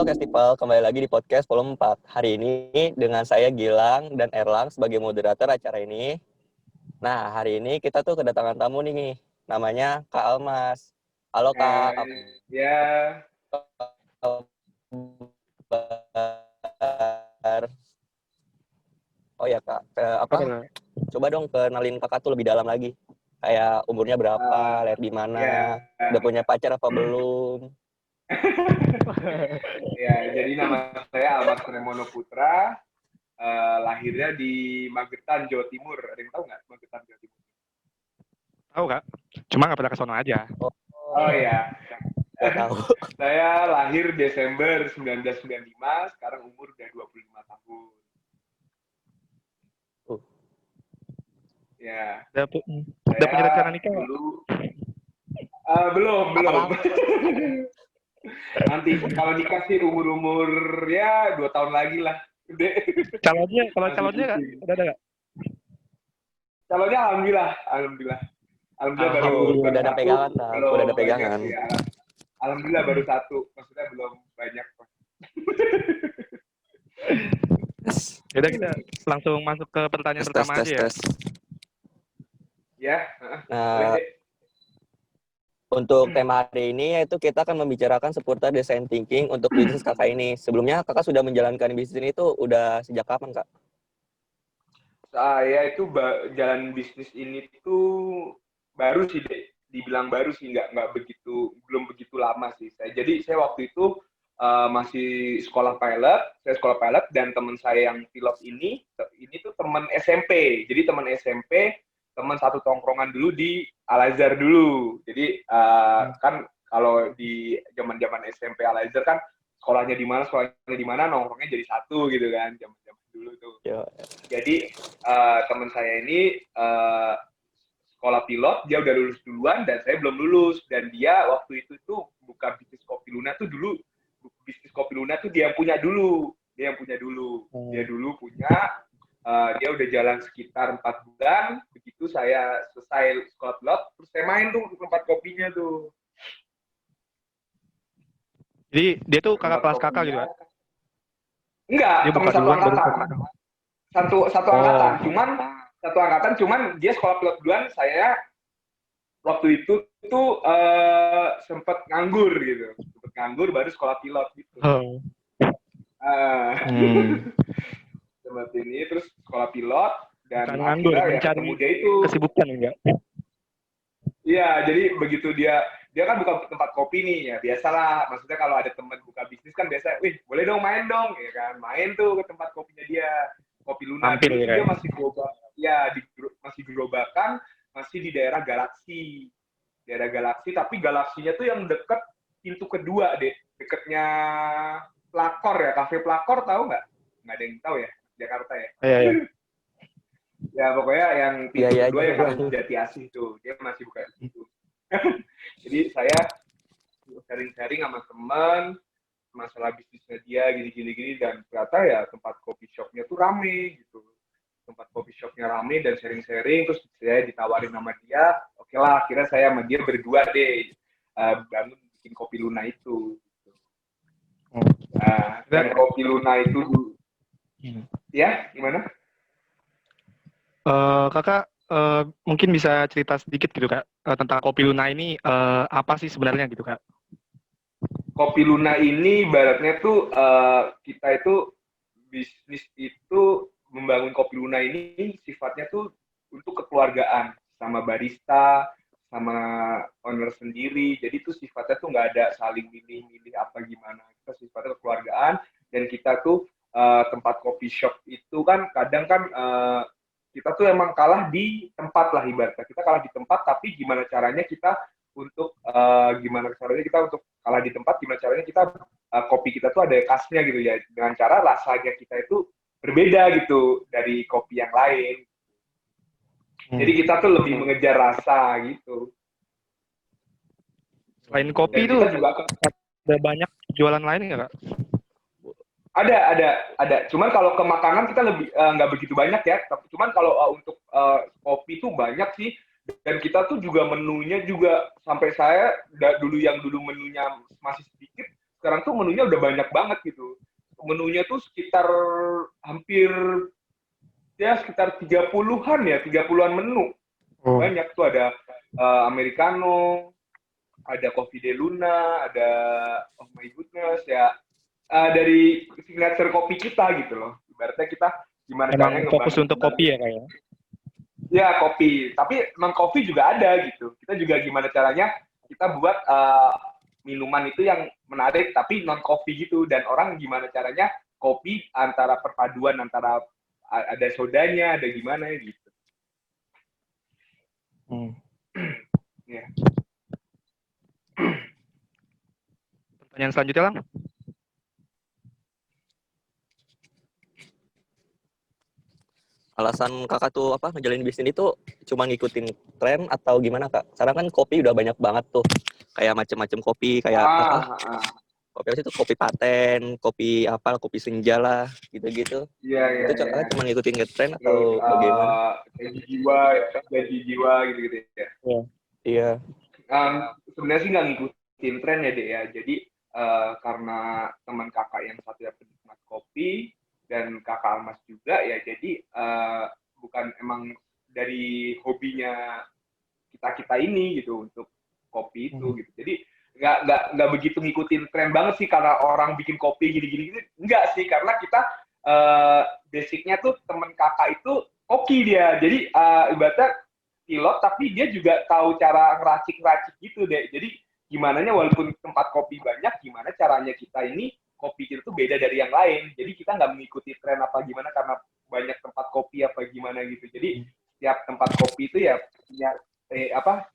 Podcast People, kembali lagi di podcast volume 4. Hari ini dengan saya Gilang dan Erlang sebagai moderator acara ini. Nah, hari ini kita tuh kedatangan tamu nih, namanya Kak Almas. Halo Kak, apa Ya, kabar? Oh ya Kak, coba dong kenalin Kakak tuh lebih dalam lagi. Kayak umurnya berapa, lahir di mana, udah punya pacar apa belum? ya. Jadi nama saya Almas Tremono Putra. Lahirnya di Magetan, Jawa Timur. Ada yang tahu nggak Magetan, Jawa Timur? Tahu Kak, cuma nggak pernah ke sono aja. Oh ya, Nggak tahu. saya lahir Desember 1995. Sekarang umur udah 25 tahun. Ya. Udah punya rencana nikah nggak? Belum. Nanti kalau nikah sih umur ya 2 tahun lagi lah. Calonnya Kak, udah ada nggak? Calonnya alhamdulillah baru udah ada satu, pegangan, udah ada pegangan. Ya. Alhamdulillah baru satu, maksudnya belum banyak. Yaudah kita langsung masuk ke pertanyaan pertama aja ya. Ya. Nah, untuk tema hari ini yaitu kita akan membicarakan seputar design thinking untuk bisnis kakak ini. Sebelumnya kakak sudah menjalankan bisnis ini tuh udah sejak kapan kak? Saya itu jalan bisnis ini tuh baru sih, dibilang baru sih, belum begitu lama sih. Saya waktu itu masih sekolah pilot dan teman saya yang pilot ini tuh teman SMP. Jadi teman SMP, teman satu tongkrongan dulu di Al-Azhar dulu. Jadi kan kalau di zaman-zaman SMP Al-Azhar kan sekolahnya di mana nongkrongnya jadi satu gitu kan, zaman-zaman dulu tuh. Jadi teman saya ini sekolah pilot, dia udah lulus duluan dan saya belum lulus, dan dia waktu itu tuh buka bisnis Kopi Luna tuh dulu. Bisnis Kopi Luna tuh dia yang punya dulu. Dia dulu punya. Dia udah jalan sekitar 4 bulan. Begitu saya selesai sekolah pilot, terus saya main tuh ke tempat kopinya tuh. Jadi dia tuh kakak kelas kakak gitu kan? Enggak, dia teman satu angkatan. Satu angkatan, cuman dia sekolah pilot duluan, saya waktu itu tuh sempat nganggur gitu. Baru sekolah pilot gitu. Seperti ini, terus sekolah pilot dan akhirnya ya ketemu dia itu. Kesibukan enggak? Iya, jadi begitu dia kan buka tempat kopi nih, ya biasalah. Maksudnya kalau ada teman buka bisnis kan biasa, wih boleh dong main dong, ya kan. Main tuh ke tempat kopinya dia, Kopi Luna. Hampir, dia masih gerobak, ya masih gerobakan, masih di daerah Galaksi. Tapi Galaksinya tuh yang deket pintu kedua deh, deketnya Plakor ya, Cafe Plakor, tahu nggak? Nggak ada yang tahu ya, Jakarta ya. Iya. Ya pokoknya yang pintu kedua yang paling Jati Asih tuh, dia masih buka di situ. Jadi saya sharing sama teman masalah bisnisnya dia gini, dan ternyata ya tempat coffee shopnya tuh rame gitu. Tempat coffee shopnya rame dan sharing, terus saya ditawarin sama dia, oke lah, akhirnya saya sama dia berdua deh bangun bikin Kopi Luna itu. Dan Kopi Luna itu ya gimana? Kakak mungkin bisa cerita sedikit gitu Kak tentang Kopi Luna ini apa sih sebenarnya gitu Kak? Kopi Luna ini ibaratnya tuh kita itu bisnis itu membangun Kopi Luna ini sifatnya tuh untuk kekeluargaan, sama barista, sama owner sendiri. Jadi tuh sifatnya tuh nggak ada saling milih apa gimana. Kita sifatnya kekeluargaan, dan kita tuh tempat coffee shop itu kan kadang kan kita tuh emang kalah di tempat lah ibaratnya. Kita kalah di tempat, tapi gimana caranya kita untuk untuk kalah di tempat, gimana caranya kita kopi kita tuh ada khasnya gitu ya, dengan cara rasanya kita itu berbeda gitu dari kopi yang lain. Jadi kita tuh lebih mengejar rasa gitu. Selain kopi itu juga ada banyak jualan lain nggak Kak? Ada. Cuman kalau ke makanan kita lebih nggak begitu banyak ya. Cuman kalau untuk kopi tuh banyak sih. Dan kita tuh juga menunya juga sampai saya dulu menunya masih sedikit, sekarang tuh menunya udah banyak banget gitu. Menunya tuh sekitar hampir ya sekitar 30-an ya, 30-an menu. Oh, Banyak tuh ada americano, ada coffee de luna, ada oh my goodness ya dari signature kopi kita gitu loh. Ibaratnya kita gimana emang caranya fokus ngebangun untuk kopi ya kayak. ya kopi, tapi non kopi juga ada gitu. Kita juga gimana caranya kita buat minuman itu yang menarik tapi non kopi gitu dan orang gimana caranya kopi antara perpaduan antara ada sodanya, ada gimana gitu. Ya. Pertanyaan selanjutnya Lang. Alasan kakak tuh apa ngejalin bisnis itu cuma ngikutin tren atau gimana kak? Sekarang kan kopi udah banyak banget tuh, kayak macem-macem kopi, kayak apa? Kopi apa sih itu kopi paten, kopi apa, kopi senja lah, gitu-gitu. Iya, iya, Itu iya. cuma ngikutin ke tren Terus atau bagaimana? gaji jiwa gitu-gitu ya. Iya. Iya. Sebenarnya sih nggak ngikutin tren ya deh ya. Jadi karena teman kakak yang satu ya penikmat kopi dan kakak Almas juga ya, jadi bukan emang dari hobinya kita ini gitu untuk kopi itu gitu. Jadi nggak begitu ngikutin tren banget sih karena orang bikin kopi gini-gini gitu. Enggak sih karena kita basicnya tuh temen kakak itu koki dia. Jadi ibaratnya pilot tapi dia juga tahu cara ngeracik-ngeracik gitu deh. Jadi gimana walaupun tempat kopi banyak, gimana caranya kita ini kopi kita tuh beda dari yang lain. Jadi kita nggak mengikuti tren apa gimana karena banyak tempat kopi apa gimana gitu. Jadi setiap tempat kopi itu ya punya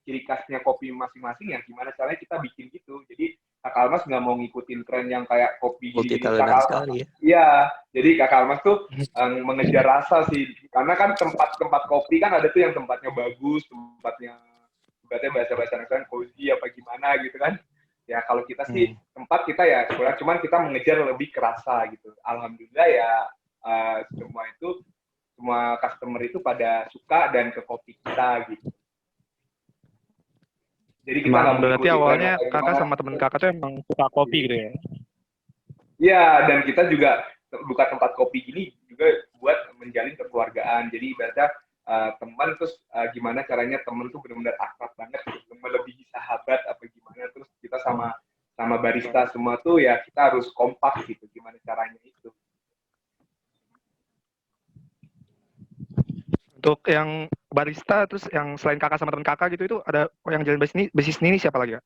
ciri khasnya kopi masing-masing ya gimana caranya kita bikin gitu. Jadi Kak Almas nggak mau ngikutin tren yang kayak kopi Multi gini-gini. talentan sekali ya. Iya, jadi Kak Almas tuh mengejar rasa sih. Karena kan tempat-tempat kopi kan ada tuh yang tempatnya bagus, tempatnya ibaratnya bahasa-bahasa kan cozy apa gimana gitu kan. Ya kalau kita sih tempat kita ya cuman kita mengejar lebih kerasa gitu. Alhamdulillah ya semua customer itu pada suka dan ke kopi kita gitu. Jadi kita nggak Berarti awalnya kakak sama temen kakak tuh emang suka kopi gitu ya? Iya, dan kita juga buka tempat kopi gini juga buat menjalin kekeluargaan. Jadi ibaratnya teman terus gimana caranya teman tuh benar-benar akrab banget, melebihi sahabat apa gimana. Terus kita sama barista semua tuh ya kita harus kompak gitu. Gimana caranya itu? Untuk yang barista terus yang selain kakak sama teman kakak gitu itu ada yang jalan bisnis ini siapa lagi kak?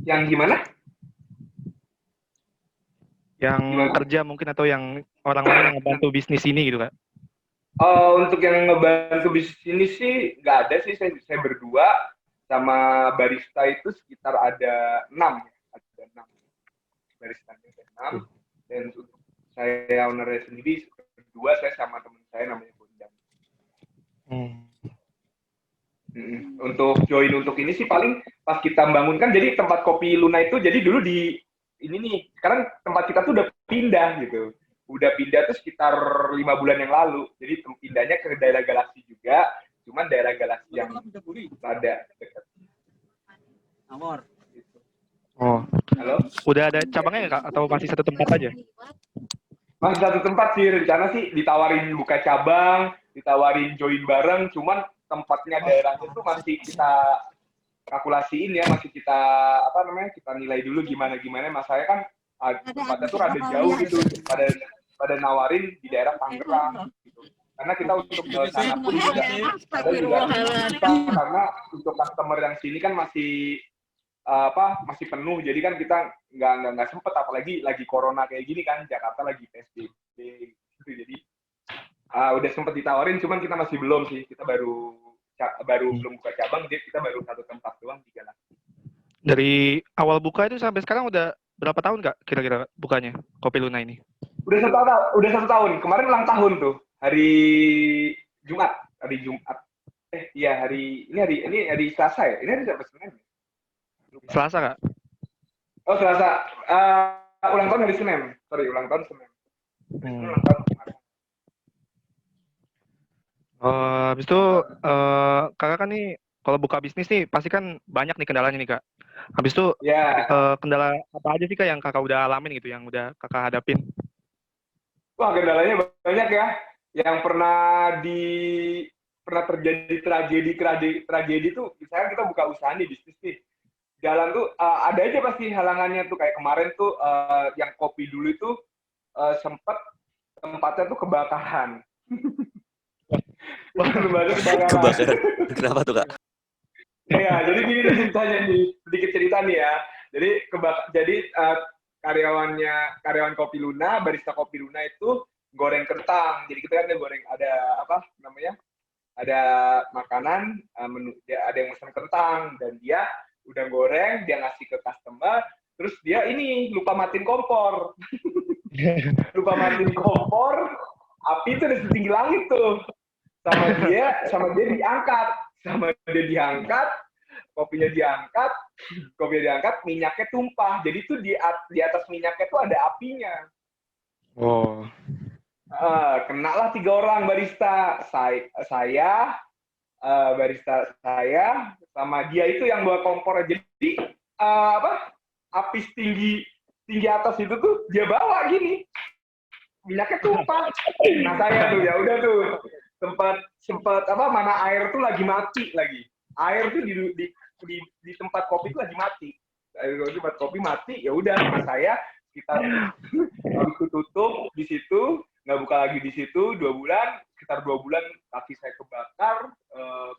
Yang gimana? Yang kerja mungkin atau yang orang lain yang ngebantu bisnis ini gitu kak? Untuk yang ngebantu bisnis ini sih nggak ada sih, saya berdua sama barista itu sekitar ada 6 ya, ada 6 baristanya ada 6 dan untuk saya ownernya sendiri berdua saya sama teman saya namanya Bondan. Untuk join untuk ini sih paling pas kita bangunkan jadi tempat kopi Luna itu jadi dulu di ini nih sekarang tempat kita tuh udah pindah gitu. Udah pindah tuh sekitar 5 bulan yang lalu. Jadi pindahnya ke daerah Galaksi juga, cuman daerah Galaksi yang ada dekat. Oh. Halo? Udah ada cabangnya nggak kak? Atau masih satu tempat aja? Masih satu tempat sih, rencana sih ditawarin buka cabang, ditawarin join bareng, cuman tempatnya daerahnya tuh masih kita kalkulasiin ya, masih kita kita nilai dulu gimana masalahnya kan tempatnya tuh rada jauh gitu pada nawarin di daerah Tangerang gitu. Karena kita untuk ke sana pun juga ada juga karena untuk customer yang sini kan masih masih penuh, jadi kan kita nggak sempet, apalagi lagi corona kayak gini kan, Jakarta lagi PSBB gitu. Jadi udah sempet ditawarin, cuman kita masih belum sih, kita baru belum buka cabang, jadi kita baru satu tempat doang di Galaksi. Dari awal buka itu sampai sekarang udah berapa tahun kak kira-kira bukanya Kopi Luna ini? Udah 1 tahun, kemarin ulang tahun tuh, hari Jumat. Iya ini hari Selasa ya, ini hari berapa Senin? Selasa kak? Oh Selasa, ulang tahun hari Senin, ulang tahun Senin. Ulang tahun kemarin. Habis itu kakak kan nih kalau buka bisnis nih pasti kan banyak nih kendalanya nih kak. Habis itu Ya, kendala apa aja sih Kak yang Kakak udah alamin gitu, yang udah Kakak hadapin? wah kendalanya banyak ya. Yang pernah terjadi tragedi tuh, misalnya kita buka usaha nih, bisnis nih. Jalan tuh ada aja pasti halangannya tuh, kayak kemarin tuh yang kopi dulu itu sempet tempatnya tuh kebakaran. Wah, Tempatnya kebakaran. Kebakaran. Kenapa tuh, Kak? Iya, jadi gini nih ceritanya nih, sedikit cerita nih ya. Jadi karyawan Kopi Luna, barista Kopi Luna itu goreng kentang. Jadi kita kan ada goreng, ada apa namanya? Ada makanan, ada yang pesan kentang dan dia udah goreng, dia ngasih ke customer, terus dia ini lupa matiin kompor. Lupa matiin kompor, api itu udah setinggi langit tuh. Sama dia diangkat, kopinya diangkat, minyaknya tumpah. Jadi tuh di atas minyaknya tuh ada apinya. oh, Kenalah 3 orang barista, saya, barista saya, sama dia itu yang bawa kompor. Jadi apa? Api tinggi atas itu tuh dia bawa gini, minyaknya tumpah. Nah saya tuh ya udah tuh sempat apa, mana air tuh lagi mati lagi. Air tuh di tempat kopi tuh lagi mati. Di tempat kopi mati, ya udah sama saya kita habis itu tutup di situ, nggak buka lagi di situ 2 bulan, sekitar 2 bulan kaki saya kebakar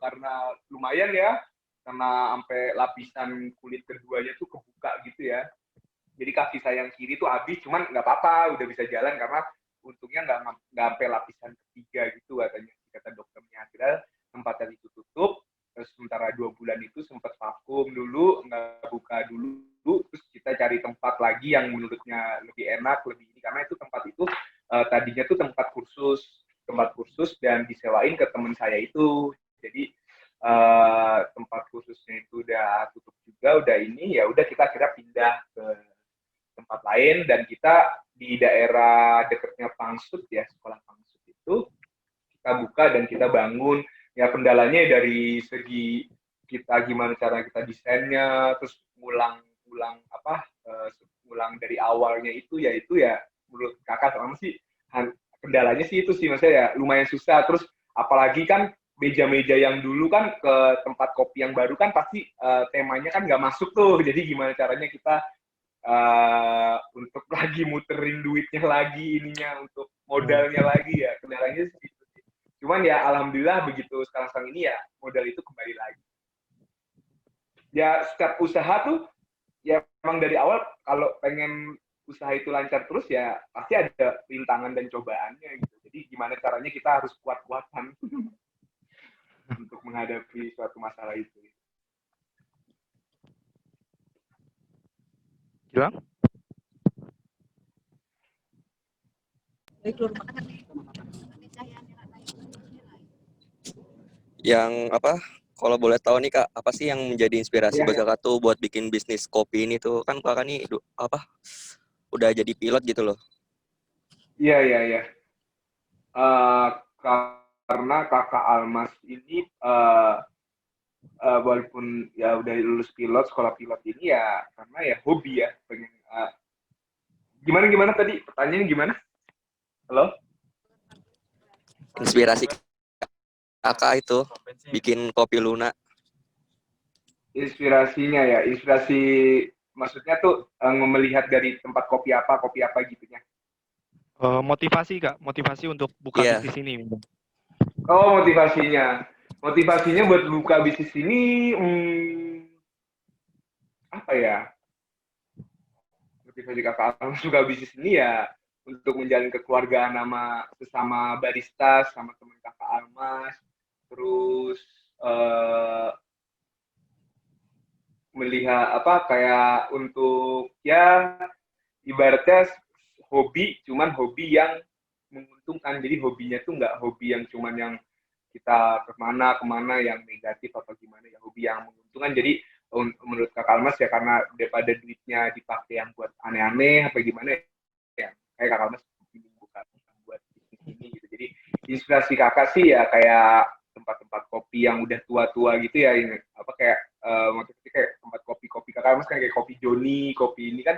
karena lumayan ya, karena sampai lapisan kulit keduanya tuh kebuka gitu ya. Jadi kaki saya yang kiri tuh habis, cuman nggak apa-apa, udah bisa jalan karena untungnya nggak sampai lapisan ketiga gitu katanya, kata dokternya. Akhirnya tempatnya itu tutup, terus sementara 2 bulan itu sempat vakum dulu, nggak buka dulu, terus kita cari tempat lagi yang menurutnya lebih enak, lebih ini, karena itu tempat itu tadinya tuh tempat kursus dan disewain ke teman saya itu. Jadi tempat khususnya itu udah tutup juga, udah ini, ya udah kita kira pindah ke tempat lain, dan kita di daerah dekatnya Pangsut ya, sekolah Pangsut itu kita buka dan kita bangun. Ya kendalanya dari segi kita gimana cara kita desainnya, terus ulang apa ulang dari awalnya itu ya menurut kakak sama sih kendalanya sih itu sih, maksudnya ya lumayan susah. Terus apalagi kan meja-meja yang dulu kan ke tempat kopi yang baru kan pasti temanya kan nggak masuk tuh, jadi gimana caranya kita untuk lagi muterin duitnya lagi, ininya untuk modalnya lagi, ya kendalanya sih itu sih. Cuman ya alhamdulillah begitu sekarang ini ya modal itu kembali lagi. Ya setiap usaha tuh ya emang dari awal kalau pengen usaha itu lancar terus ya pasti ada rintangan dan cobaannya gitu. Jadi gimana caranya kita harus kuat-kuatan untuk menghadapi suatu masalah itu. Gilang? Yang apa? Kalau boleh tahu nih, Kak, apa sih yang menjadi inspirasi Ya, buat Kakak tuh buat bikin bisnis kopi ini tuh? Kan Kakak nih apa? Udah jadi pilot gitu loh. iya, iya, iya. Uh, karena kakak Almas ini walaupun ya udah lulus pilot, sekolah pilot ini ya karena ya hobi ya, pengen gimana tadi pertanyaannya gimana? Halo? Inspirasi Kakak itu bikin Kopi Luna. Inspirasi maksudnya tuh melihat dari tempat kopi apa gitunya. Motivasi Kak, motivasi untuk buka Iya. bisnis ini. Oh, motivasinya buat buka bisnis ini apa ya, motivasi kakak Almas buka bisnis ini ya untuk menjalin kekeluargaan sama sesama barista, sama teman kakak Almas, terus melihat apa kayak untuk ya ibaratnya hobi, cuman hobi yang menguntungkan. Jadi hobinya tuh nggak hobi yang cuman yang kita kemana yang negatif atau gimana, ya hobi yang menguntungkan. Jadi menurut Kak Almas ya karena daripada duitnya dipakai yang buat aneh-aneh apa gimana ya, kayak Kak Almas bukan buat bisnis ini gitu. Jadi inspirasi kakak sih ya kayak tempat-tempat kopi yang udah tua-tua gitu ya, ini apa kayak maksudnya kayak tempat kopi kopi kakak Almas kan kayak kopi Joni, kopi ini kan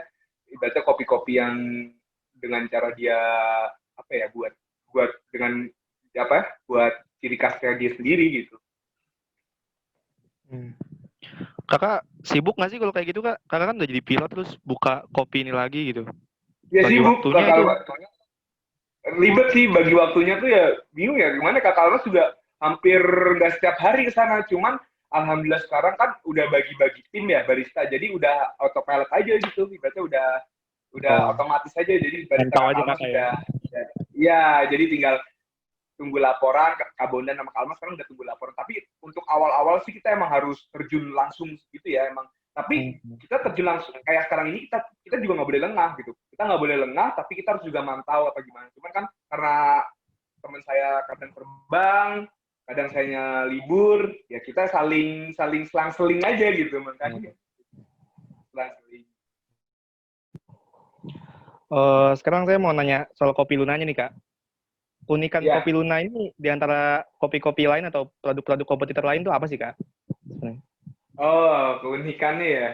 ibaratnya kopi-kopi yang dengan cara dia apa ya buat dengan apa buat ciri khasnya dia sendiri gitu. Kakak sibuk nggak sih kalau kayak gitu, Kak? Kakak kan udah jadi pilot terus buka kopi ini lagi gitu. Ya Bagi sibuk waktunya kakak itu. Almas. Ribet sih bagi waktunya tuh ya bingung ya gimana kakak Almas juga hampir nggak setiap hari ke sana, cuman alhamdulillah sekarang kan udah bagi-bagi tim ya barista, jadi udah autopilot aja gitu, ibaratnya udah Oh, otomatis aja, jadi barista mantau kakak aja Almas kakak ya. udah ya jadi tinggal tunggu laporan. Kak Bondan sama Kak Almas sekarang udah tunggu laporan, tapi untuk awal-awal sih kita emang harus terjun langsung gitu ya emang, tapi kita terjun langsung kayak sekarang ini kita juga nggak boleh lengah gitu, kita nggak boleh lengah tapi kita harus juga mantau apa gimana, cuman kan karena teman saya kadang terbang kadang saya libur ya kita saling saling selang-seling aja gitu makanya selang-seling. Sekarang saya mau nanya soal kopi Lunanya nih, Kak. Unikan Ya, kopi Luna ini di antara kopi-kopi lain atau produk-produk kompetitor lain tuh apa sih, Kak? oh keunikannya ya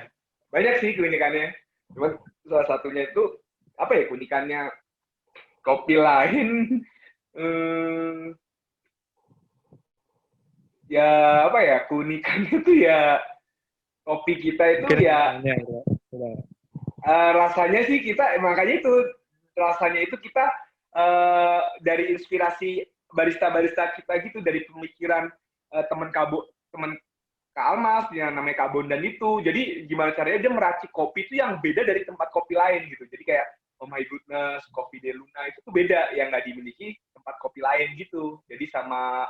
banyak sih keunikannya, cuman salah satunya itu apa ya keunikannya kopi lain. hmm, ya apa ya keunikannya itu ya kopi kita itu Mungkin ya rasanya gitu. Coba. rasanya sih kita makanya itu rasanya itu kita dari inspirasi barista-barista kita gitu, dari pemikiran teman Kak Almas yang namanya Kak Bondan itu, jadi gimana caranya dia meracik kopi itu yang beda dari tempat kopi lain gitu, jadi kayak oh my goodness kopi de Luna itu tuh beda yang nggak dimiliki tempat kopi lain gitu, jadi sama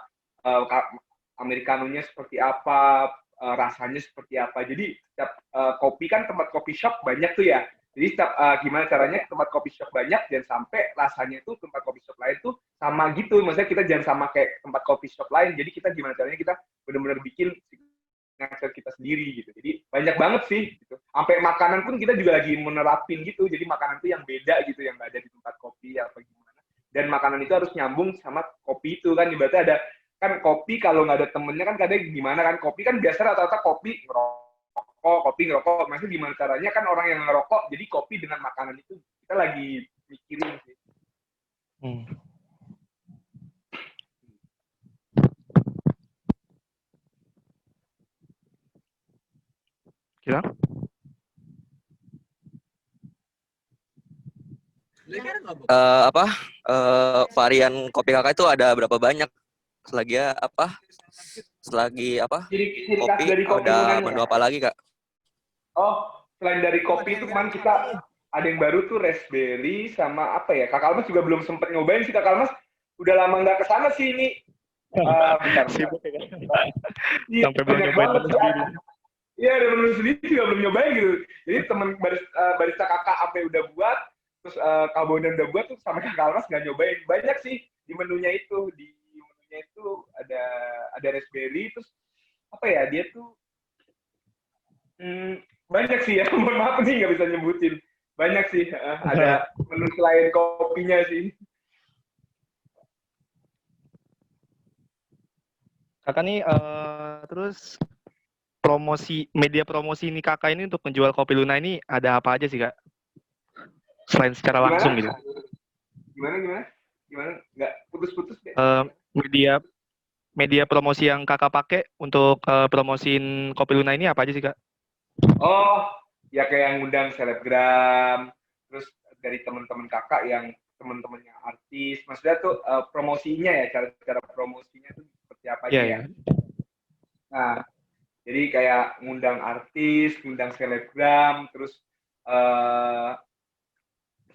americanonya seperti apa, rasanya seperti apa. Jadi setiap kopi kan tempat kopi shop banyak tuh ya. Jadi setiap gimana caranya tempat kopi shop banyak dan sampai rasanya itu tempat kopi shop lain tuh sama gitu. Maksudnya kita jangan sama kayak tempat kopi shop lain. Jadi kita gimana caranya kita benar-benar bikin signature kita sendiri gitu. Jadi banyak banget sih gitu. Sampai makanan pun kita juga lagi menerapin gitu. Jadi makanan tuh yang beda gitu yang nggak ada di tempat kopi apa gimana. Dan makanan itu harus nyambung sama kopi itu kan. Ibaratnya ada kan kopi kalau nggak ada temennya kan kadang gimana kan, kopi kan biasa rata-rata kopi ngerokok maksudnya gimana caranya kan orang yang ngerokok jadi kopi dengan makanan itu kita lagi mikirin sih. Kira? Varian kopi kakak itu ada berapa banyak? Selagi Ciri khas kopi dari kopi ada Lunanya menu ya? apa lagi, Kak? Oh selain dari kopi itu kemarin kita ada yang baru tuh raspberry sama apa ya, Kak Almas juga belum sempet nyobain sih. Kak Almas udah lama nggak kesana sih ini. Bentar. Sibuk ya, Iya, sampai belum banyak nyobain banget menu sih. sendiri. Iya, dan menu sendiri juga belum nyobain gitu. Jadi teman barista kakak apa udah buat, terus Kak Bondan udah buat, tuh sama Kak Almas nggak nyobain. Banyak sih di menunya itu. Di menunya itu ada raspberry, terus apa ya, dia tuh banyak sih ya. Mohon maaf nih nggak bisa nyebutin. Banyak sih, ada menu selain kopinya sih. Kakak nih terus media promosi ini kakak ini untuk menjual kopi Luna ini ada apa aja sih, Kak? Selain secara langsung gitu. Gimana? Nggak putus-putus deh. Media promosi yang kakak pakai untuk promosiin kopi Luna ini apa aja sih, Kak? Oh, ya kayak ngundang selebgram, terus dari teman-teman kakak yang teman-temannya artis, maksudnya tuh promosinya ya, cara promosinya tuh seperti apa aja ya. Nah, jadi kayak ngundang artis, ngundang selebgram, terus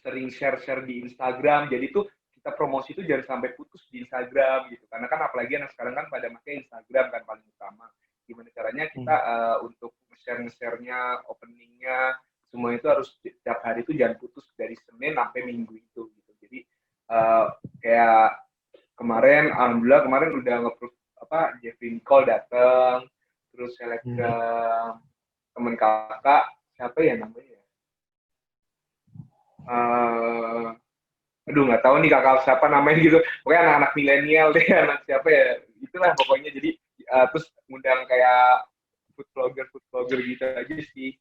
sering share-share di Instagram, jadi tuh kita promosi itu jangan sampai putus di Instagram gitu, karena kan apalagi anak sekarang kan pada pakai Instagram kan paling utama. Gimana caranya kita untuk share-nya, openingnya, semua itu harus setiap hari itu jangan putus dari Senin sampai Minggu itu gitu. Jadi kayak alhamdulillah kemarin udah nge-proof Jeffrey Nicole datang, terus selebgram temen kakak siapa ya namanya, aduh nggak tahu nih kakak siapa namanya gitu, pokoknya anak-anak milenial deh, anak siapa ya itulah pokoknya. Jadi terus ngundang kayak food vlogger gitu aja sih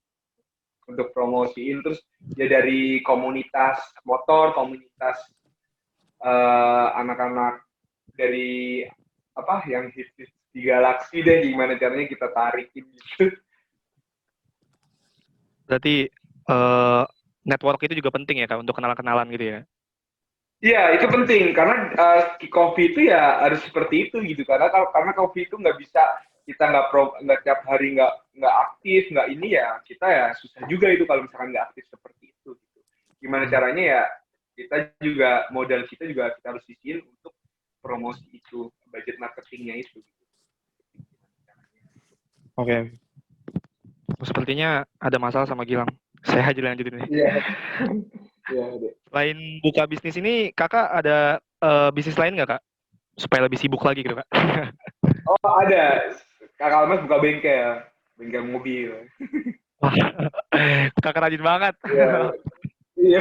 untuk promosiin. Terus ya dari komunitas motor, komunitas anak-anak dari apa yang hits di galaksi deh, gimana caranya kita tarikin gitu. Berarti network itu juga penting ya Kak untuk kenalan-kenalan gitu ya. Iya, itu penting karena kopi itu ya harus seperti itu gitu. Karena kopi itu nggak bisa kita nggak tiap hari nggak aktif nggak ini ya kita ya susah juga itu kalau misalkan nggak aktif seperti itu. Gitu. Gimana caranya ya kita juga modal kita juga kita harus sisihin untuk promosi itu budget marketingnya itu. Oke. Sepertinya ada masalah sama Gilang. Saya aja lanjutin nih. Iya. Iya, deh. Selain buka bisnis ini, kakak ada bisnis lain nggak kak? Supaya lebih sibuk lagi gitu kak. Oh ada, Kakak Almas buka bengkel mobil. Wah, kakak rajin banget. Iya, iya.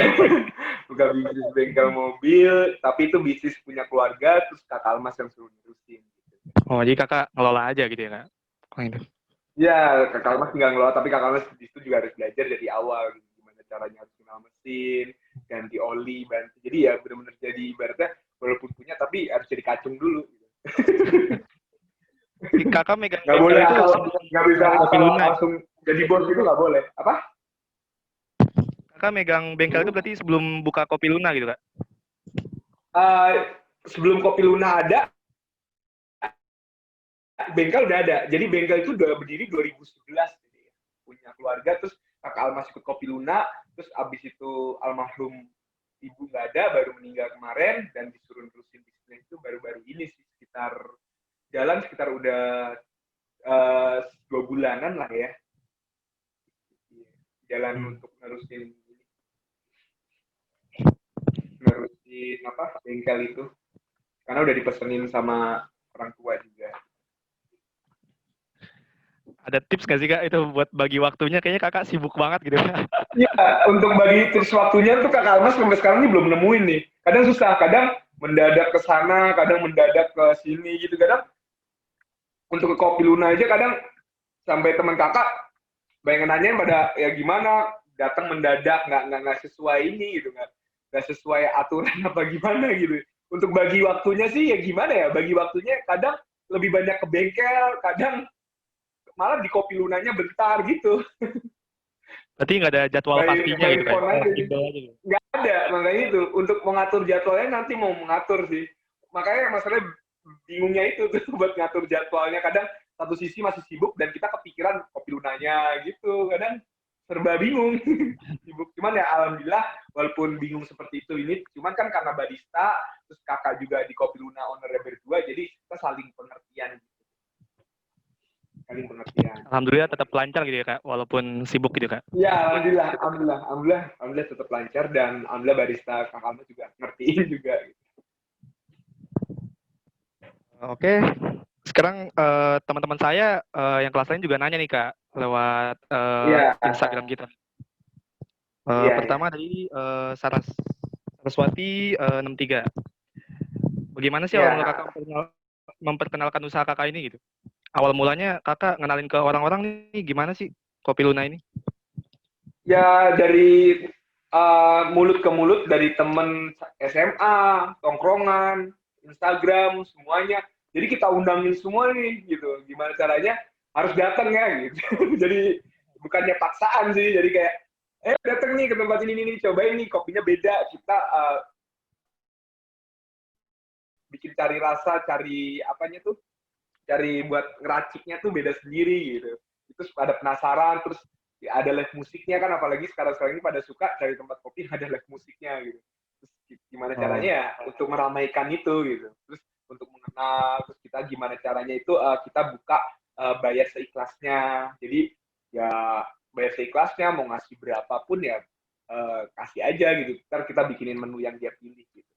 Buka bisnis bengkel mobil, tapi itu bisnis punya keluarga, terus Kakak Almas yang suruh nerusin. Oh, jadi kakak ngelola aja gitu ya kak? Oh, itu. Ya, Kakak Almas tinggal ngelola, tapi Kakak Almas di situ juga harus belajar dari awal, gitu. Gimana caranya harus kenal mesin, ganti oli, bantu. Jadi ya benar-benar jadi ibaratnya walaupun punya, tapi harus jadi kacung dulu. Gitu. Kakak megang Nggak bengkel boleh itu asal, nggak bisa Kopi asal Luna. langsung jadi bos itu nggak boleh. Apa? Kakak megang bengkel itu berarti sebelum buka Kopi Luna gitu kak? Sebelum Kopi Luna ada, bengkel udah ada. Jadi bengkel itu udah berdiri 2011. Jadi, punya keluarga, terus Kakak Almas ikut Kopi Luna, terus abis itu almarhum ibu nggak ada, baru meninggal kemarin, dan disuruh terusin bisnis itu baru-baru ini sih, sekitar udah 2 bulanan lah ya. Jalan untuk nerusin apa bengkel itu. Karena udah dipesenin sama orang tua juga. Ada tips nggak sih kak itu buat bagi waktunya? Kayaknya kakak sibuk banget gitu. Iya, untuk bagi tips waktunya tuh Kakak Almas sampai sekarang ini belum nemuin nih. Kadang susah, kadang mendadak ke sana, kadang mendadak ke sini gitu. Kadang untuk ke Kopi Luna aja kadang sampai teman kakak banyak nanyain pada ya gimana datang mendadak nggak sesuai ini gitu nggak sesuai aturan apa gimana gitu. Untuk bagi waktunya sih ya gimana ya bagi waktunya kadang lebih banyak ke bengkel, kadang malah di Kopi Lunanya bentar gitu. Berarti nggak ada jadwal pastinya gitu kan? Nggak ada, makanya itu untuk mengatur jadwalnya nanti mau mengatur sih. Makanya masalahnya bingungnya itu tuh buat ngatur jadwalnya. Kadang satu sisi masih sibuk dan kita kepikiran Kopi Lunanya gitu. Kadang serba bingung. Sibuk. Cuman ya alhamdulillah walaupun bingung seperti itu ini, cuman kan karena barista, terus kakak juga di Kopi Luna ownernya berdua, jadi kita saling pengertian. Alhamdulillah tetap lancar gitu ya kak, walaupun sibuk gitu kak. Ya alhamdulillah tetap lancar dan alhamdulillah barista kakak Almas juga ngertiin juga. Oke, sekarang teman-teman saya yang kelas lain juga nanya nih kak lewat Instagram kita. Pertama dari Saraswati 63. Bagaimana sih awal mula kakak memperkenalkan usaha kakak ini gitu? Awal mulanya kakak ngenalin ke orang-orang nih gimana sih Kopi Luna ini? Ya dari mulut ke mulut dari temen SMA, tongkrongan, Instagram, semuanya. Jadi kita undangin semua nih gitu. Gimana caranya? Harus datang ya gitu. Jadi bukannya paksaan sih. Jadi kayak datang nih ke tempat ini cobain nih kopinya beda. Kita bikin cari rasa, cari apanya tuh? Cari buat ngeraciknya tuh beda sendiri gitu. Terus ada penasaran, terus ya ada live musiknya kan, apalagi sekarang ini pada suka dari tempat kopi ada live musiknya gitu. Terus gimana caranya ya untuk meramaikan itu gitu. Terus untuk mengenal, terus kita gimana caranya itu kita buka bayar seikhlasnya. Jadi ya bayar seikhlasnya, mau ngasih berapapun ya kasih aja gitu. Ntar kita bikinin menu yang dia pilih gitu.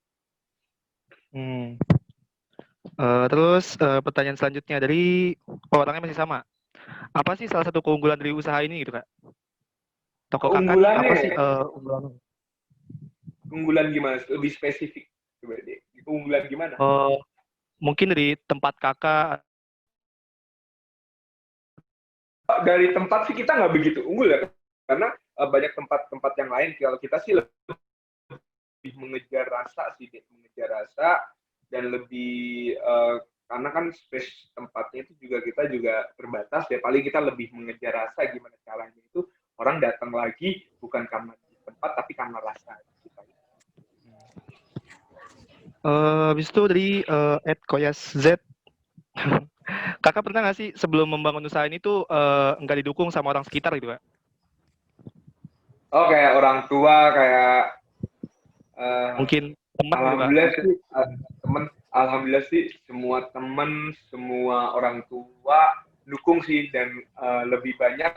Terus pertanyaan selanjutnya dari orangnya masih sama. Apa sih salah satu keunggulan dari usaha ini gitu kak? Toko kakak apa sih unggulannya? Keunggulan gimana? Lebih spesifik coba deh. Keunggulan gimana? Mungkin dari tempat kakak dari tempat sih kita nggak begitu unggul ya, karena banyak tempat-tempat yang lain. Kalau kita sih lebih mengejar rasa sih, mengejar rasa dan lebih karena kan space tempatnya itu juga kita juga terbatas ya, paling kita lebih mengejar rasa gimana caranya itu orang datang lagi bukan karena tempat tapi karena rasa. Habis itu dari @koyas Z. Kakak pernah nggak sih sebelum membangun usaha ini tuh nggak didukung sama orang sekitar gitu, Kak? Oh, kayak orang tua, kayak Mungkin teman gitu, Kak? alhamdulillah sih temen, alhamdulillah sih semua temen, semua orang tua dukung sih, dan lebih banyak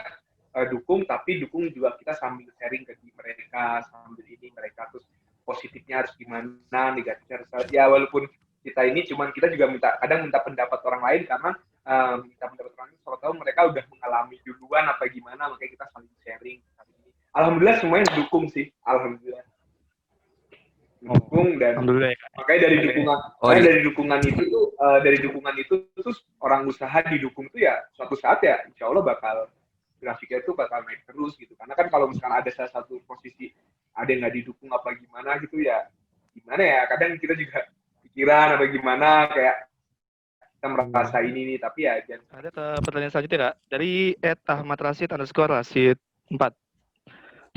dukung, tapi dukung juga kita sambil sharing ke mereka, sambil ini mereka terus positifnya harus gimana, negatifnya harus ya, walaupun kita ini cuman kita juga kadang minta pendapat orang lain, karena minta pendapat orang lain soal tahu mereka udah mengalami duluan apa gimana, makanya kita saling sharing. Alhamdulillah semuanya dukung sih, alhamdulillah dukung. Dan Alhamdulillah ya, Kak. makanya dari dukungan dari dukungan itu terus orang usaha didukung tuh ya suatu saat ya insya Allah bakal grafiknya itu bakal naik terus gitu. Karena kan kalau misalkan ada salah satu posisi ada yang nggak didukung apa gimana gitu ya, gimana ya, kadang kita juga pikiran apa gimana, kayak kita merasa ini nih, tapi ya jangan. Ada ke pertanyaan selanjutnya, Kak. Dari @ahmadrasid_rasid4.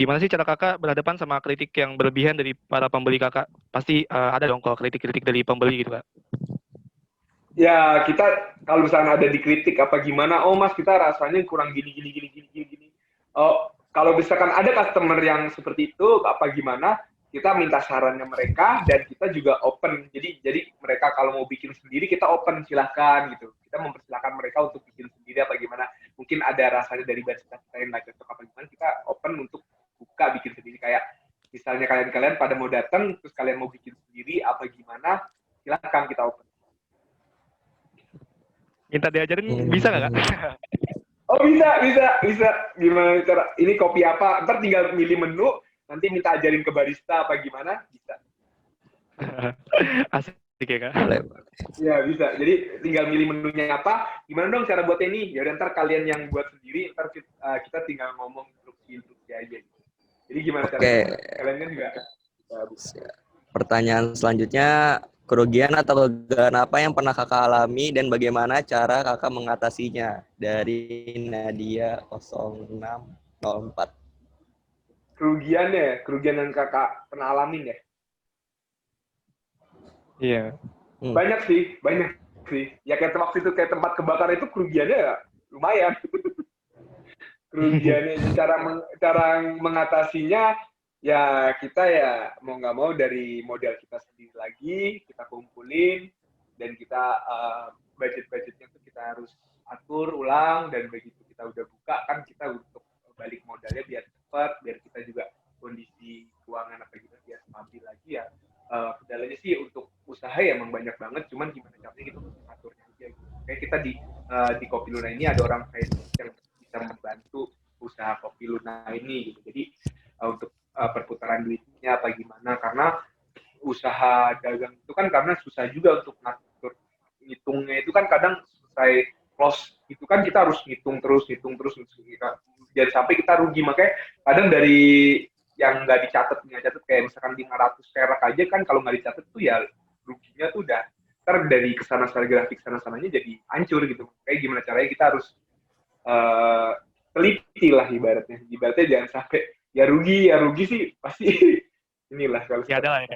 Gimana sih cara kakak berhadapan sama kritik yang berlebihan dari para pembeli kakak? Pasti ada dong kalau kritik-kritik dari pembeli gitu, Kak. Ya kita kalau misalnya ada dikritik apa gimana, oh mas kita rasanya kurang gini. Oh, kalau misalkan ada customer yang seperti itu apa gimana, kita minta sarannya mereka dan kita juga open. Jadi mereka kalau mau bikin sendiri kita open, silahkan gitu. Kita mempersilahkan mereka untuk bikin sendiri apa gimana. Mungkin ada rasanya dari bahasa kita yang nggak cocok apa gimana, kita open untuk buka bikin sendiri. Kayak misalnya kalian pada mau datang terus kalian mau bikin sendiri apa gimana, silahkan kita open. Minta diajarin bisa nggak, Kak? Oh bisa. Gimana cara? Ini kopi apa? Ntar tinggal milih menu, nanti minta ajarin ke barista apa gimana? Bisa. Asik ya, Kak. Ya bisa. Jadi tinggal milih menunya apa, gimana dong cara buatnya ini? Ya udah ntar kalian yang buat sendiri, ntar kita tinggal ngomong instruksi aja. Jadi gimana caranya? Kalian kan juga. Pertanyaan selanjutnya, kerugian atau kegagalan apa yang pernah kakak alami dan bagaimana cara kakak mengatasinya? Dari Nadia 0604. Kerugian yang kakak pernah alamin ya? Iya. Banyak sih. Ya kayak waktu itu kayak tempat kebakaran itu kerugiannya ya lumayan. Kerugiannya cara mengatasinya ya kita ya mau nggak mau dari modal kita sendiri lagi kita kumpulin, dan kita budgetnya tuh kita harus atur ulang, dan begitu kita udah buka kan kita untuk balik modalnya biar cepat, biar kita juga kondisi keuangan apa gitu biar stabil lagi ya. Kendalanya sih untuk usaha ya emang banyak banget, cuman gimana caranya kita untuk aturnya aja gitu. Kayak kita di Kopi Luna ini ada orang Facebook yang bisa membantu usaha Kopi Luna ini gitu. Jadi untuk perputaran duitnya apa gimana, karena usaha dagang itu kan karena susah juga untuk ngatur ngitungnya, itu kan kadang selesai close itu kan kita harus ngitung terus jangan sampai kita rugi. Makanya kadang dari yang nggak dicatat kayak misalkan 500 perak aja kan, kalau nggak dicatat tuh ya ruginya tuh udah ntar dari kesana grafik sana-sananya jadi hancur gitu. Kayak gimana caranya kita harus teliti lah ibaratnya jangan sampai ya rugi sih pasti inilah kalau Ya ada lah ya.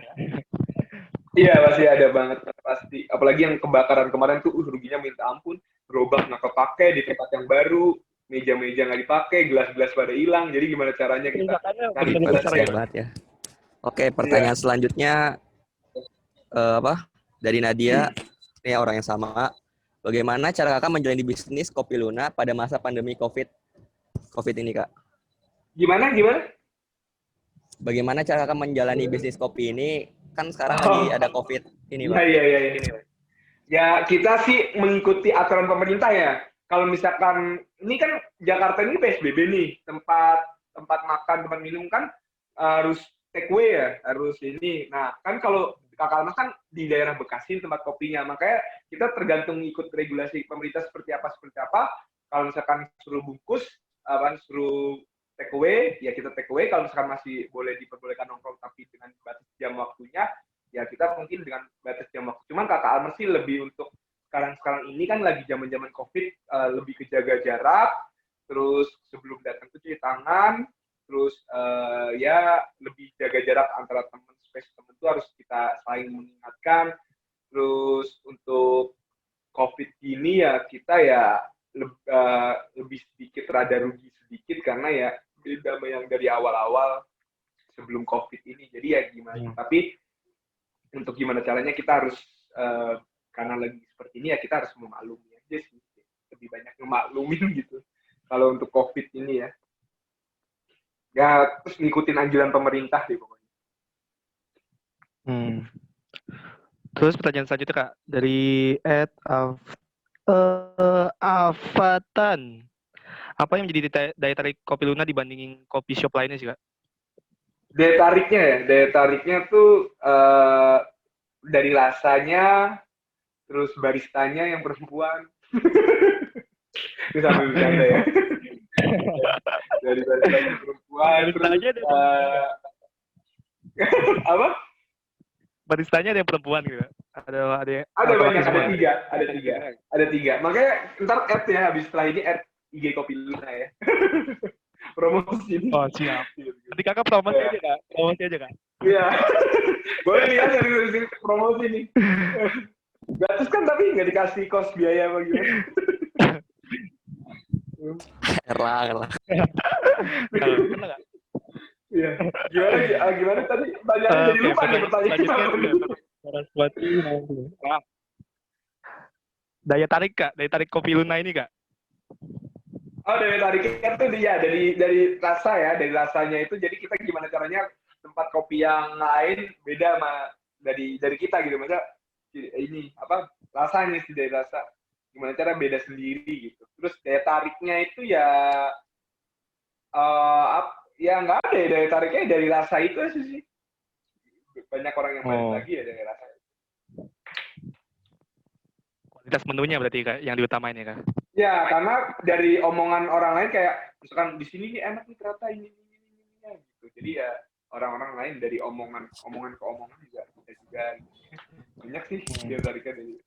Iya pasti ada banget pasti, apalagi yang kebakaran kemarin tuh ruginya minta ampun, gerobak nggak kepake di tempat yang baru, meja nggak dipakai, gelas pada hilang, jadi gimana caranya kita cari banget ya. Oke, pertanyaan selanjutnya dari Nadia, ini orang yang sama. Bagaimana cara kakak menjalani bisnis Kopi Luna pada masa pandemi COVID ini, Kak? Gimana? Bagaimana cara kakak menjalani bisnis kopi ini? Kan sekarang lagi ada COVID ini, Pak. Iya. Ya kita sih mengikuti aturan pemerintah ya. Kalau misalkan ini kan Jakarta ini PSBB nih, tempat makan, tempat minum kan harus take away ya, harus ini. Nah kan kalau Kakak Almas kan di daerah Bekasi tempat kopinya, makanya kita tergantung ikut regulasi pemerintah seperti apa. kalau misalkan suruh bungkus, suruh take away, ya kita take away. Kalau misalkan masih boleh diperbolehkan nongkrong tapi dengan batas jam waktunya, ya kita mungkin dengan batas jam waktu. Cuman Kakak Almas sih lebih untuk sekarang ini kan lagi zaman-zaman COVID, lebih ke jaga jarak, terus sebelum datang tuh cuci tangan, terus ya lebih jaga jarak antara teman, space teman itu harus kita saling mengingatkan. Terus untuk COVID ini ya kita ya lebih sedikit rada rugi sedikit karena ya beda sama yang dari awal-awal sebelum COVID ini. Jadi ya gimana? Tapi untuk gimana caranya kita harus karena lagi seperti ini ya kita harus memaklumi aja sih. Lebih banyak memaklumin gitu. Kalau untuk COVID ini ya. Ya terus ngikutin anjuran pemerintah deh pokoknya. Terus pertanyaan selanjutnya Kak dari Avatan. Apa yang menjadi daya tarik Kopi Luna dibandingin kopi shop lainnya sih Kak? Daya tariknya tuh dari rasanya, terus baristanya yang perempuan. Ini sambil bercanda ya. Dari baristanya perempuan, terus apa? Baristanya ada yang perempuan gitu. Ada banyak, ada tiga. Makanya ntar add ya habis setelah ini add IG Kopi Luna ya. Promosi ini. Oh siap. Nanti Kakak promosi aja Kak. Iya. Boleh nih ya dari sini promosi nih. Gratis kan tapi nggak dikasih kos biaya apa gimana? Erlang. Iya. Gimana tadi? Jadi lupa nih pertanyaan. Daya tarik Kopi Luna ini Kak. Oh, daya tariknya tuh dia dari rasa ya, dari rasanya itu. Jadi kita gimana caranya tempat kopi yang lain beda sama dari kita gitu. Maksudnya ini apa rasanya sih dari rasa. Gimana cara beda sendiri gitu. Terus daya tariknya itu ya ya nggak ada ya daya tariknya dari rasa itu aja sih. Banyak orang yang balik lagi ya dari rasa. Kualitas menunya berarti Kak yang diutamain ya Kak? Ya, karena dari omongan orang lain kayak misalkan di sini nih enak nih ternyata ini gitu. Jadi ya orang-orang lain dari omongan ke omongan juga bisa juga gitu. Banyak sih dia tariknya dari.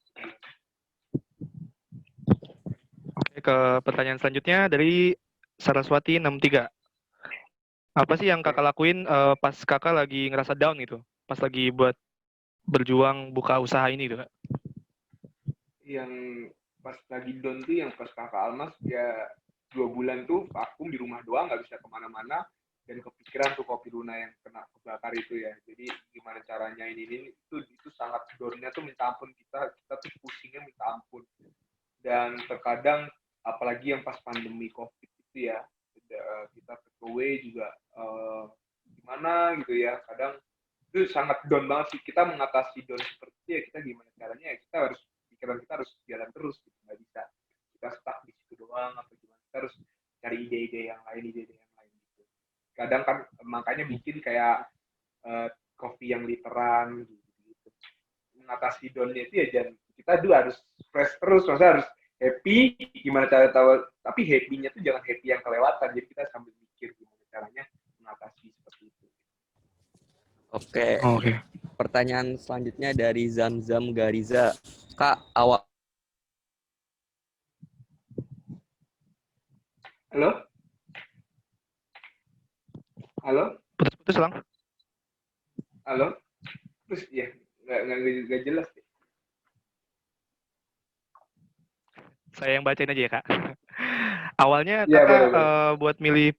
Oke, ke pertanyaan selanjutnya dari Saraswati 63. Apa sih yang Kakak lakuin pas Kakak lagi ngerasa down gitu? Pas lagi buat berjuang buka usaha ini gitu Kak? Yang pas lagi down tuh yang pas Kakak Almas ya 2 bulan tuh vakum di rumah doang nggak bisa kemana-mana dan kepikiran tuh Kopi Luna yang kena kebakar itu ya. Jadi gimana caranya ini itu sangat downnya tuh minta ampun kita tuh pusingnya minta ampun. Dan terkadang apalagi yang pas pandemi COVID itu ya kita take away juga gimana gitu ya. Kadang itu sangat down banget sih. Kita mengatasi down seperti itu ya kita gimana caranya ya kita harus pikiran kita harus jalan terus gitu. Nggak bisa kita stuck di situ doang atau gimana, kita harus cari ide-ide yang lain gitu. Kadang kan makanya bikin kayak kopi yang literan gitu. Mengatasi down-nya itu ya jangan kita dulu harus fresh terus, maksudnya harus happy, gimana cara tahu, tapi happy-nya tuh jangan happy yang kelewatan, jadi kita sambil mikir gimana caranya mengatasi seperti itu. Oke. Pertanyaan selanjutnya dari Zamzam Gariza. Kak, Halo? Putus-putus Lang. Halo? Terus ya, nggak jelas deh. Saya yang bacain aja ya Kak. Awalnya Ya, Kakak boleh. buat milih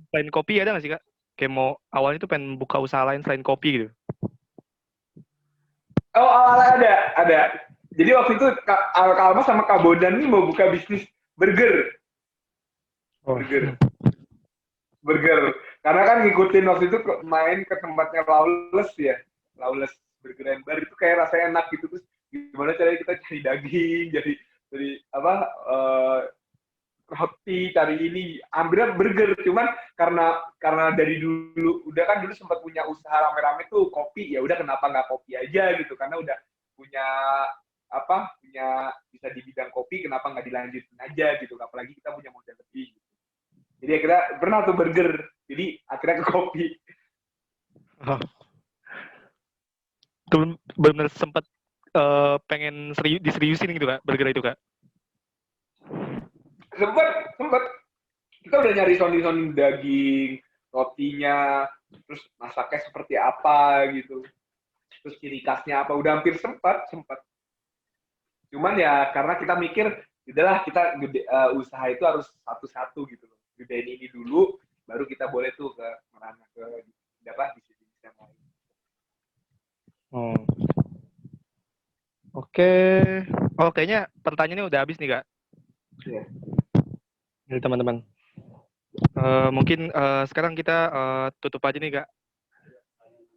selain kopi ada nggak sih Kak? Kayak mau awalnya tuh pengen buka usaha lain selain kopi gitu. Oh, awalnya ada. Jadi waktu itu Kak Almas sama Kak Bondan nih mau buka bisnis burger. Burger. Karena kan ngikutin waktu itu main ke tempatnya Lawless ya. Lawless Burger and Bar itu kayak rasanya enak gitu. Terus gimana caranya kita cari daging, jadi roti, cari ini, ambilnya burger. Cuman karena dari dulu sempat punya usaha rame-rame tuh kopi, ya udah kenapa nggak kopi aja gitu, karena udah punya bisa di bidang kopi, kenapa nggak dilanjutin aja gitu, apalagi kita punya modal lebih gitu. Jadi akhirnya pernah tuh burger, jadi akhirnya ke kopi. Oh. Itu benar sempat pengen diseriusin gitu Kak, burger itu Kak? Sempet. Kita udah nyari sounding daging, rotinya, terus masaknya seperti apa gitu. Terus ciri khasnya apa, udah hampir sempat. Cuman ya karena kita mikir, udahlah kita usaha itu harus satu-satu gitu loh. Gedein ini dulu, baru kita boleh tuh ke merana ke bisnis yang lain. Oh. Oke. Oh, kayaknya pertanyaannya udah habis nih Kak. Iya. Dari teman-teman. Mungkin sekarang kita tutup aja nih Kak.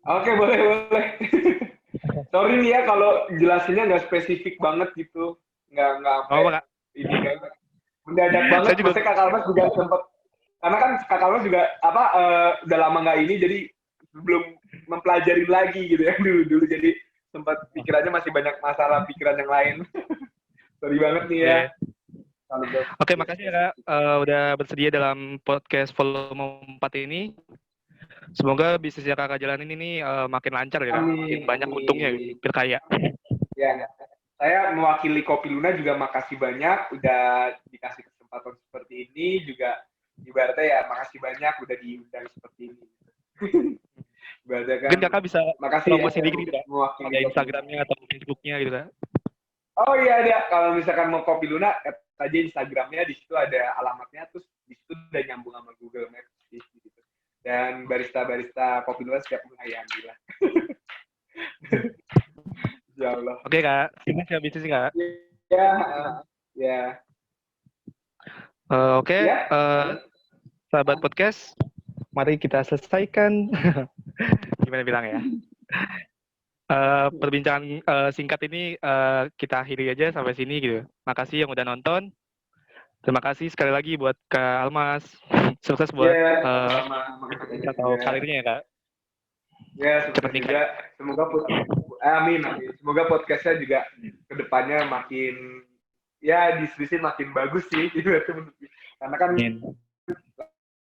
Oke, boleh. Sorry nih ya kalau jelasinnya nggak spesifik banget gitu. Nggak Kak. Ini banget. Mendadak banget. Saya juga... Maksudnya Kak Almas juga sempat, karena kan Kak Almas juga udah lama nggak ini, jadi belum mempelajari lagi gitu ya dulu. Jadi sempat pikirannya masih banyak masalah pikiran yang lain. Sorry banget nih ya. Oke, makasih ya Kak udah bersedia dalam podcast volume 4 ini. Semoga bisnis yang Kakak jalanin ini makin lancar ya, makin banyak untungnya, biar kaya. Ya, saya mewakili Kopi Luna juga makasih banyak udah dikasih kesempatan seperti ini, juga ibaratnya ya makasih banyak udah diundang seperti ini. Ibaratnya kan. Mungkin Kakak bisa promosi dikit gitu Kak, ada Instagramnya atau Facebooknya gitu Kak. Oh iya, kalau misalkan mau Kopi Luna, aja Instagramnya, di situ ada alamatnya, terus di situ udah nyambung sama Google Maps gitu. Dan barista Kopi Luna siap melayani lah. Ya Allah. Oke Kak, siap bisnis Kak. Ya. Oke, sahabat podcast, mari kita selesaikan. Gimana bilang ya? Perbincangan singkat ini kita akhiri aja sampai sini gitu. Makasih yang udah nonton. Terima kasih sekali lagi buat Kak Almas. Sukses buat atau karirnya ya Kak. Ya, sukses juga. Semoga amin. Semoga podcastnya juga kedepannya makin diskusi makin bagus sih. Karena kan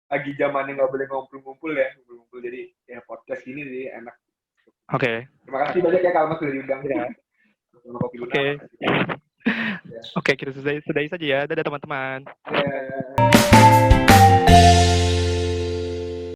lagi zamannya nggak boleh ngumpul-ngumpul ya, jadi ya podcast ini sih enak. Oke. Terima kasih banyak ya Kak Almas sudah diundang. Ya. Oke, kita sudahi saja ya. Dadah teman-teman.